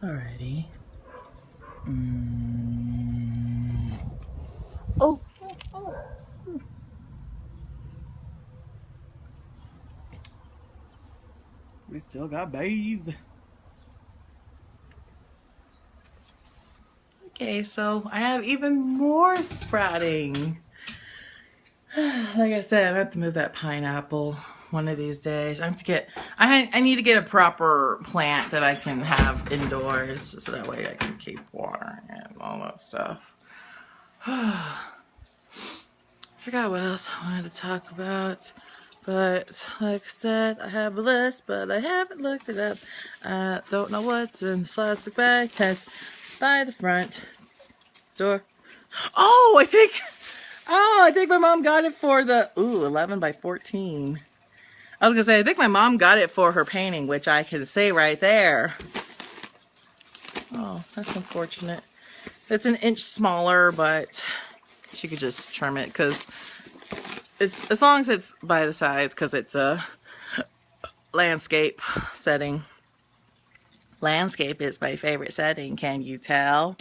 Alrighty. Oh. We still got bees. Okay, so I have even more sprouting. Like I said, I have to move that pineapple one of these days. I have to get. I need to get a proper plant that I can have indoors, so that way I can keep watering it and all that stuff. I forgot what else I wanted to talk about. But like I said, I have a list, but I haven't looked it up. I don't know what's in this plastic bag. That's by the front door. Oh, I think my mom got it for the 11 by 14. I was gonna say, I think my mom got it for her painting, which I can say right there. Oh, that's unfortunate. It's an inch smaller, but she could just trim it because it's, as long as it's by the sides, because it's a landscape setting. Landscape is my favorite setting, can you tell?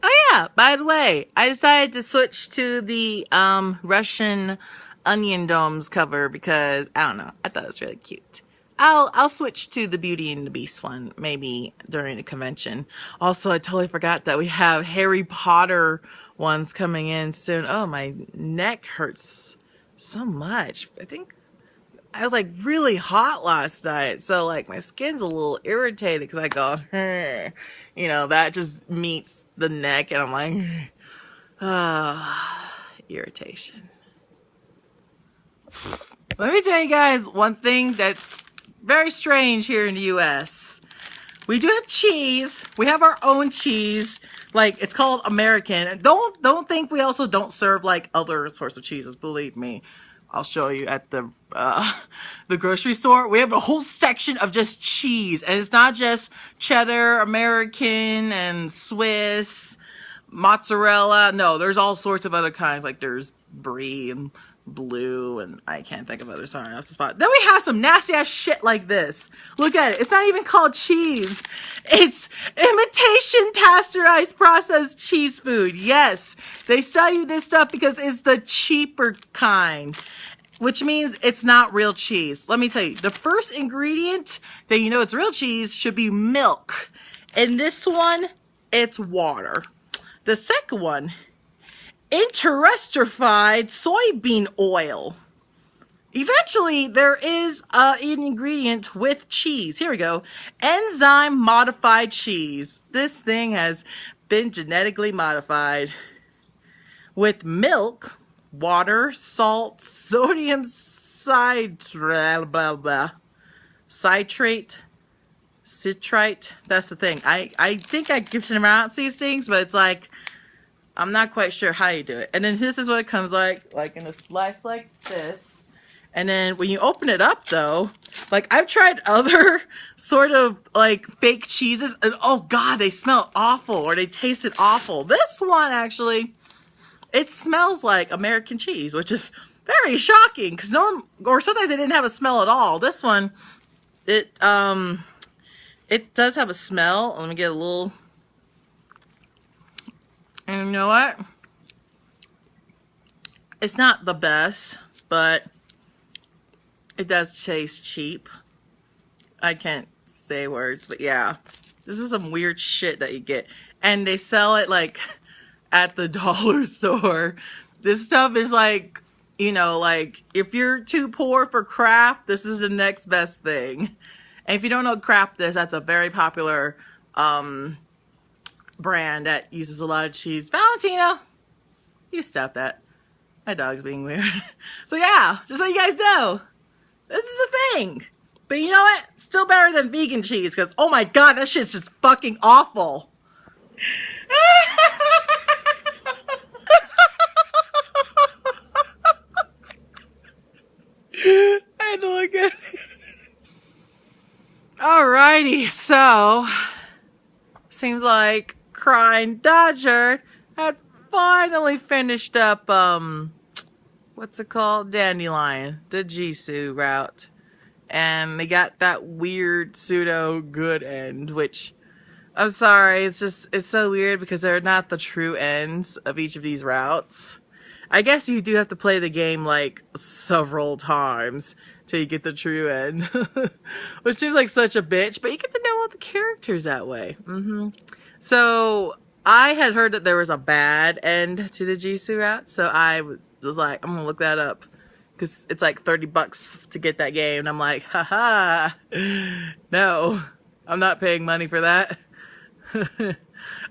Oh yeah, by the way, I decided to switch to the Russian onion domes cover because I don't know, I thought it was really cute. I'll switch to the Beauty and the Beast one maybe during the convention. Also, I totally forgot that we have Harry Potter ones coming in soon. Oh, my neck hurts so much. I think I was like really hot last night, so like my skin's a little irritated because I go, you know, that just meets the neck, and I'm like, irritation. Let me tell you guys one thing that's very strange here in the US. We do have cheese. We have our own cheese. Like, it's called American. Don't think we also don't serve like other sorts of cheeses. Believe me, I'll show you at the grocery store. We have a whole section of just cheese, and it's not just cheddar, American, and Swiss, mozzarella. No, there's all sorts of other kinds. Like there's brie and blue, and I can't think of others. Sorry, that's the spot. Then we have some nasty ass shit like this. Look at it. It's not even called cheese. It's imitation pasteurized processed cheese food. Yes, they sell you this stuff because it's the cheaper kind, which means it's not real cheese. Let me tell you, the first ingredient that you know it's real cheese should be milk. And this one, it's water. The second one, interestified soybean oil. Eventually, there is an ingredient with cheese. Here we go. Enzyme modified cheese. This thing has been genetically modified with milk, water, salt, sodium citrate, blah, blah, citrate. That's the thing. I think I can pronounce these things, but it's like, I'm not quite sure how you do it. And then this is what it comes like in a slice like this. And then when you open it up though, like I've tried other sort of like fake cheeses and oh God, they smell awful or they tasted awful. This one actually, it smells like American cheese, which is very shocking because or sometimes they didn't have a smell at all. This one, it does have a smell. Let me get a little. And you know what? It's not the best, but it does taste cheap. I can't say words, but yeah. This is some weird shit that you get. And they sell it like at the dollar store. This stuff is like, you know, like if you're too poor for Kraft, this is the next best thing. And if you don't know what Kraft is, that's a very popular brand that uses a lot of cheese. Valentina, you stop that. My dog's being weird. So yeah, just so you guys know, this is a thing. But you know what? Still better than vegan cheese because oh my God, that shit's just fucking awful. I had to look at it. Alrighty, so seems like Crying Dodger had finally finished up what's it called? Dandelion, the Jisoo route. and they got that weird pseudo good end, which I'm sorry, it's so weird because they're not the true ends of each of these routes. I guess you do have to play the game like several times till you get the true end, which seems like such a bitch, but you get to know all the characters that way. So I had heard that there was a bad end to the Jisoo route, so I was like, I'm gonna look that up because it's like $30 to get that game, and I'm like, haha, no, I'm not paying money for that.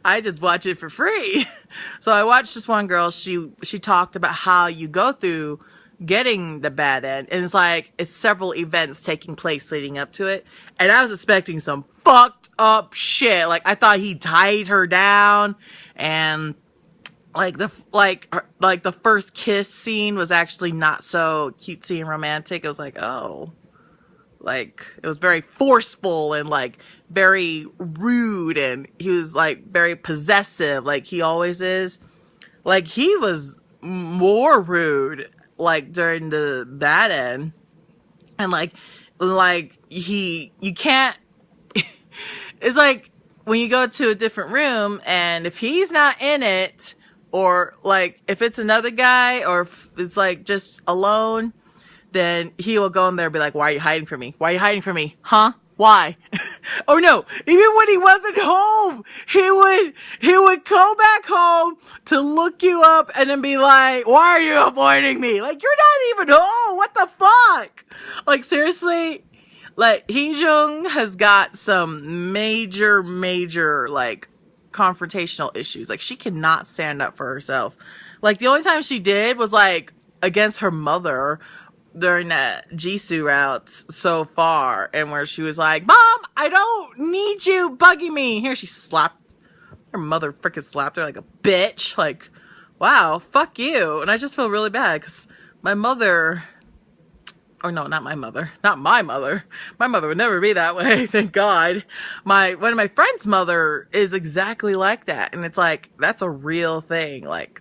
I just watch it for free. So I watched this one girl, she talked about how you go through getting the bad end, and it's several events taking place leading up to it, and I was expecting some fucked up shit. Like, I thought he tied her down, and the first kiss scene was actually not so cutesy and romantic. It was like, oh, like, it was very forceful and like very rude, and he was like very possessive, like he always is. Like, he was more rude like during the bad end, and you can't it's like when you go to a different room, and if he's not in it, or like if it's another guy, or if it's like just alone, then he will go in there and be like, why are you hiding from me? Why are you hiding from me? Huh? Why? Oh no, even when he wasn't home, he would go back home to look you up and then be like, why are you avoiding me? Like, you're not even home. What the fuck? Like, seriously? Like, Heejung has got some major, like, confrontational issues. Like, she cannot stand up for herself. Like, the only time she did was, like, against her mother during that Jisoo route so far, and where she was like, Mom, I don't need you bugging me. Here, she slapped her mother, freaking slapped her like a bitch. Like, wow, fuck you. And I just feel really bad because my mother, or no, not my mother, my mother would never be that way, thank God. One of my friend's mother is exactly like that, and it's like, that's a real thing. Like,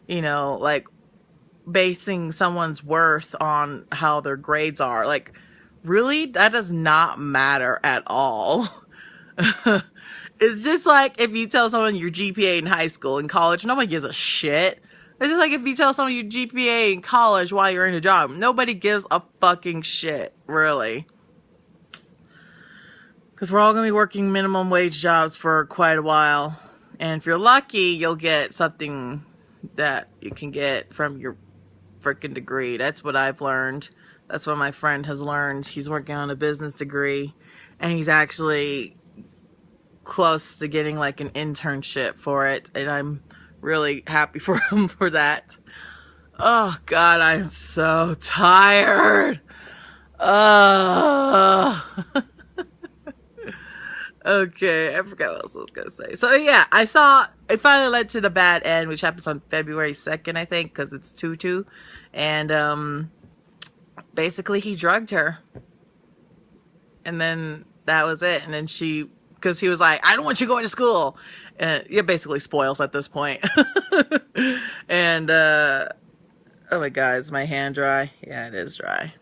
you know, like, basing someone's worth on how their grades are. Like, really? That does not matter at all. It's just like if you tell someone your GPA in high school, in college, nobody gives a shit. It's just like if you tell someone your GPA in college while you're in a job, nobody gives a fucking shit, really. Because we're all going to be working minimum wage jobs for quite a while. And if you're lucky, you'll get something that you can get from your freaking degree. That's what I've learned. That's what my friend has learned. He's working on a business degree, and he's actually close to getting like an internship for it, and I'm really happy for him for that. Oh God, I'm so tired. Okay, I forgot what else I was gonna say. So yeah, I saw it finally led to the bad end, which happens on February 2nd, I think, because it's 2/2, and basically he drugged her, and then that was it. And then because he was like, I don't want you going to school, and it basically spoils at this point. And oh my God, is my hand dry? Yeah, it is dry.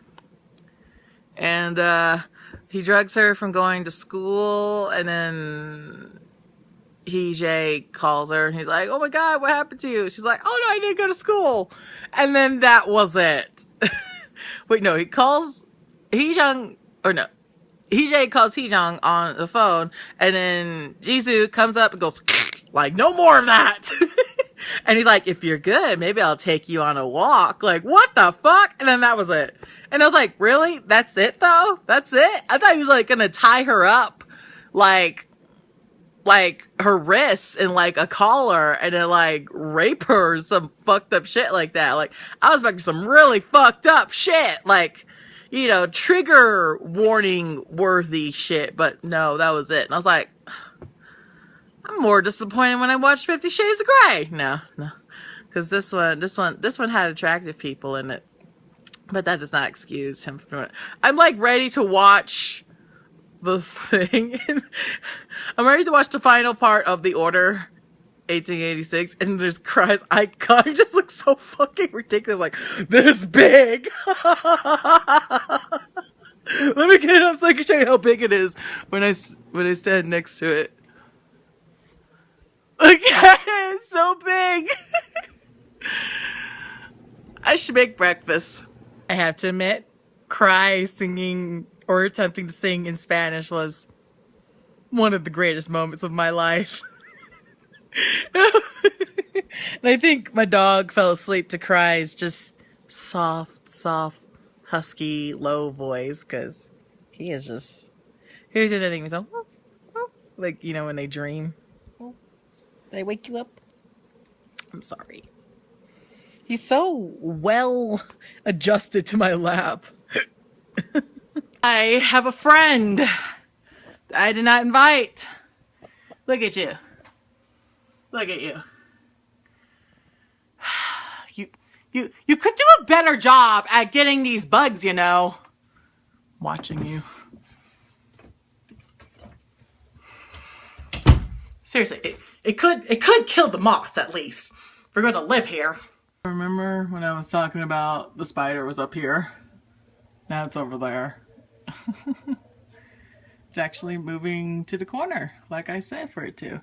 And he drugs her from going to school, and then Heejay calls her, and he's like, oh my God, what happened to you? She's like, oh no, I didn't go to school. And then that was it. Wait, no, he calls Heejung, or no, Heejay calls Heejung on the phone, and then Jisoo comes up and goes, like, no more of that. And he's like, if you're good, maybe I'll take you on a walk. Like, what the fuck? And then that was it. And I was like, really? That's it, though? That's it? I thought he was, like, gonna tie her up, like her wrists in, like, a collar, and then, like, rape her or some fucked up shit like that. Like, I was expecting some really fucked up shit. Like, you know, trigger warning worthy shit. But no, that was it. And I was like, I'm more disappointed when I watched 50 Shades of Grey. No. Because this one had attractive people in it. But that does not excuse him from it. I'm like ready to watch the thing. I'm ready to watch the final part of The Order 1886, and there's Cries icon just looks so fucking ridiculous, like this big. look at it, so I can show you how big it is when I stand next to it. Look at it, it's so big. I should make breakfast. I have to admit, Cry singing or attempting to sing in Spanish was one of the greatest moments of my life. And I think my dog fell asleep to Cry's just soft, husky, low voice, because he is just, he was just letting me so, like, you know, when they dream. Did I wake you up? I'm sorry. He's so well adjusted to my lap. I have a friend I did not invite. Look at you. Look at you. You could do a better job at getting these bugs, you know. I'm watching you. Seriously, it could kill the moths at least. If we're gonna live here. Remember when I was talking about the spider was up here? Now it's over there. It's actually moving to the corner, like I said for it to.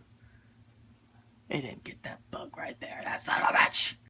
It didn't get that bug right there. That son of a bitch!